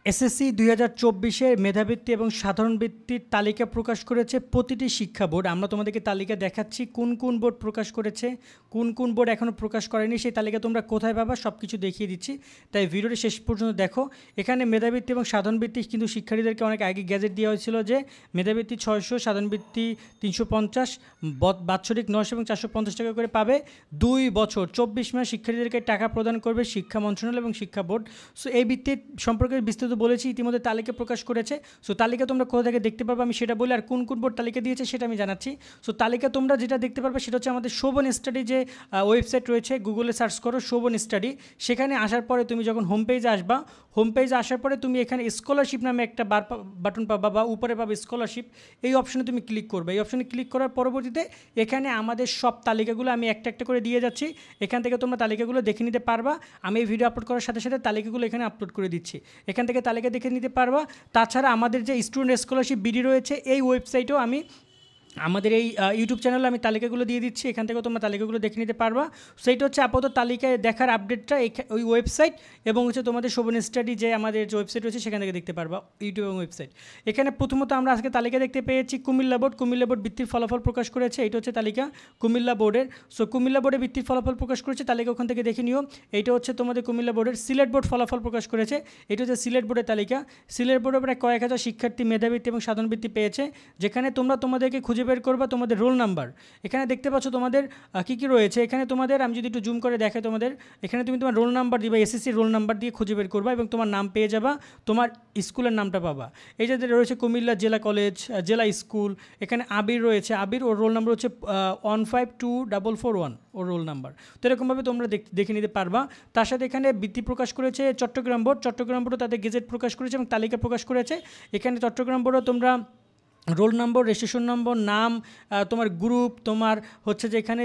SSC ২০২৪-এর মেধাবৃত্তি এবং সাধারণ বৃত্তির তালিকা প্রকাশ করেছে প্রতিটি শিক্ষা বোর্ড। আমরা তোমাদেরকে তালিকা দেখাচ্ছি কোন কোন বোর্ড প্রকাশ করেছে, কোন কোন বোর্ড এখনও প্রকাশ করেনি, সেই তালিকা তোমরা কোথায় পাবা সব কিছু দেখিয়ে দিচ্ছি। তাই ভিডিওটি শেষ পর্যন্ত দেখো। এখানে মেধাবৃত্তি এবং সাধারণ বৃত্তি কিন্তু শিক্ষার্থীদেরকে অনেক আগে গ্যাজেট দেওয়া হয়েছিল যে মেধাবৃত্তি 600, সাধারণ বৃত্তি 350, বাৎসরিক 900 এবং 450 টাকা করে পাবে। 2 বছর 24 মাস শিক্ষার্থীদেরকে টাকা প্রদান করবে শিক্ষা মন্ত্রণালয় এবং শিক্ষা বোর্ড। সো এই বৃত্তির সম্পর্কে বিস্তারিত বলেছি, ইতিমধ্যে তালিকা প্রকাশ করেছে। সো তালিকা তোমরা কোথা থেকে দেখতে পারবে আমি সেটা বলি, আর কোন কোন বোর্ড তালিকা দিয়েছে সেটা আমি জানাচ্ছি। সো তালিকা তোমরা যেটা দেখতে পারবে সেটা হচ্ছে আমাদের শোভন স্টাডি যে ওয়েবসাইট রয়েছে, গুগলে সার্চ করো শোভন স্টাডি। সেখানে আসার পরে তুমি যখন হোম পেজে আসবা, হোম পেজে আসার পরে তুমি এখানে স্কলারশিপ নামে একটা বাটন পাবা বা উপরে পাবে স্কলারশিপ। এই অপশনে তুমি ক্লিক করবে। এই অপশনে ক্লিক করার পরবর্তীতে এখানে আমাদের সব তালিকাগুলো আমি একটা একটা করে দিয়ে যাচ্ছি। এখান থেকে তোমরা তালিকাগুলো দেখে নিতে পারবা। আমি এই ভিডিও আপলোড করার সাথে সাথে তালিকাগুলো এখানে আপলোড করে দিচ্ছি, এখান থেকে তালিকা দেখে নিতে পারবা। তাছাড়া আমাদের যে স্টুডেন্ট স্কলারশিপ বিডি রয়েছে এই ওয়েবসাইটেও আমি আমাদের এই ইউটিউব চ্যানেলে আমি তালিকাগুলো দিয়ে দিচ্ছি, এখান থেকেও তোমরা তালিকাগুলো দেখে নিতে পারবা। সেইটা হচ্ছে আপাতত তালিকায় দেখার আপডেটটা ওই ওয়েবসাইট এবং হচ্ছে তোমাদের শোভন স্টাডি যে আমাদের যে ওয়েবসাইট রয়েছে সেখান থেকে দেখতে পারবা, ইউটিউব এবং ওয়েবসাইট। এখানে প্রথমত আমরা আজকে তালিকা দেখতে পেয়েছি কুমিল্লা বোর্ড। কুমিল্লা বোর্ড বৃত্তির ফলাফল প্রকাশ করেছে, এইটা হচ্ছে তালিকা কুমিল্লা বোর্ডের। সো কুমিল্লা বোর্ডে বৃত্তির ফলাফল প্রকাশ করেছে, তালিকা ওখান থেকে দেখে নিও। এইটা হচ্ছে তোমাদের কুমিল্লা বোর্ডের। সিলেট বোর্ড ফলাফল প্রকাশ করেছে, এটা হচ্ছে সিলেট বোর্ডের তালিকা। সিলেট বোর্ডের প্রায় কয়েক হাজার শিক্ষার্থী মেধাবৃত্তি এবং সাধারণ বৃত্তি পেয়েছে, যেখানে তোমরা তোমাদেরকে খুঁজে বের করবা তোমাদের রোল নাম্বার। এখানে দেখতে পাচ্ছ তোমাদের কী কী রয়েছে। এখানে তোমাদের আমি যদি একটু জুম করে দেখাই তোমাদের, এখানে তুমি তোমার রোল নাম্বার দিবা, এসএসসি রোল নাম্বার দিয়ে খুঁজে বের করবা এবং তোমার নাম পেয়ে যাবা, তোমার স্কুলের নামটা পাবা। এই যে রয়েছে কুমিল্লা জেলা কলেজ, জেলা স্কুল। এখানে আবির রয়েছে, আবির ওর রোল নাম্বার হচ্ছে 152441 ওর রোল নাম্বার। তো এরকমভাবে তোমরা দেখে নিতে পারবা। তার সাথে এখানে বৃত্তি প্রকাশ করেছে চট্টগ্রাম বোর্ড। চট্টগ্রাম বোর্ডও তাদের গেজেট প্রকাশ করেছে এবং তালিকা প্রকাশ করেছে। এখানে চট্টগ্রাম বোর্ডও তোমরা রোল নম্বর, রেজিস্ট্রেশন নম্বর, নাম, তোমার গ্রুপ, তোমার হচ্ছে যে এখানে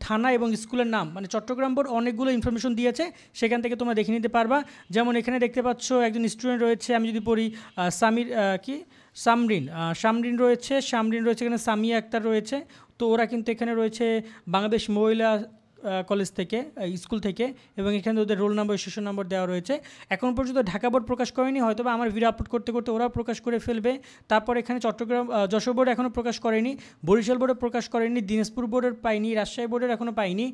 থানা এবং স্কুলের নাম, মানে চট্টগ্রাম বোর্ড অনেকগুলো ইনফরমেশন দিয়েছে, সেখান থেকে তোমরা দেখে নিতে পারবা। যেমন এখানে দেখতে পাচ্ছ একজন স্টুডেন্ট রয়েছে, আমি যদি পড়ি সামরিন রয়েছে এখানে সামিয়া আক্তার রয়েছে। তো ওরা কিন্তু এখানে রয়েছে বাংলাদেশ মহিলা কলেজ থেকে, স্কুল থেকে, এবং এখানে ওদের রোল নাম্বার, রেজিস্ট্রেশন নাম্বার দেওয়া রয়েছে। এখন পর্যন্ত ঢাকা বোর্ড প্রকাশ করেনি, হয়তো বা আমার ভিডিও আপলোড করতে করতে ওরাও প্রকাশ করে ফেলবে। তারপর এখানে যশোর বোর্ড এখনও প্রকাশ করেনি, বরিশাল বোর্ডে প্রকাশ করেনি, দিনাজপুর বোর্ডের পাইনি, রাজশাহী বোর্ডের এখনও পাইনি,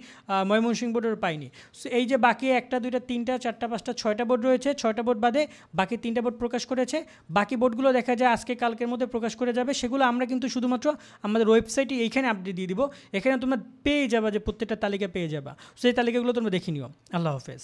ময়মনসিংহ বোর্ডের পাইনি। সো এই যে বাকি 1টা 2টা 3টা 4টা 5টা 6টা বোর্ড রয়েছে, 6টা বোর্ড বাদে বাকি 3টা বোর্ড প্রকাশ করেছে। বাকি বোর্ডগুলো দেখা যায় আজকে কালকের মধ্যে প্রকাশ করে যাবে। সেগুলো আমরা কিন্তু শুধুমাত্র আমাদের ওয়েবসাইটে এইখানে আপডেট দিয়ে দিব, এখানে তোমরা পেয়ে যাবা, যে প্রত্যেকটা তালিকা পেয়ে যাবা। সেই তালিকাগুলো তোমরা দেখে নিও। আল্লাহ হাফেজ।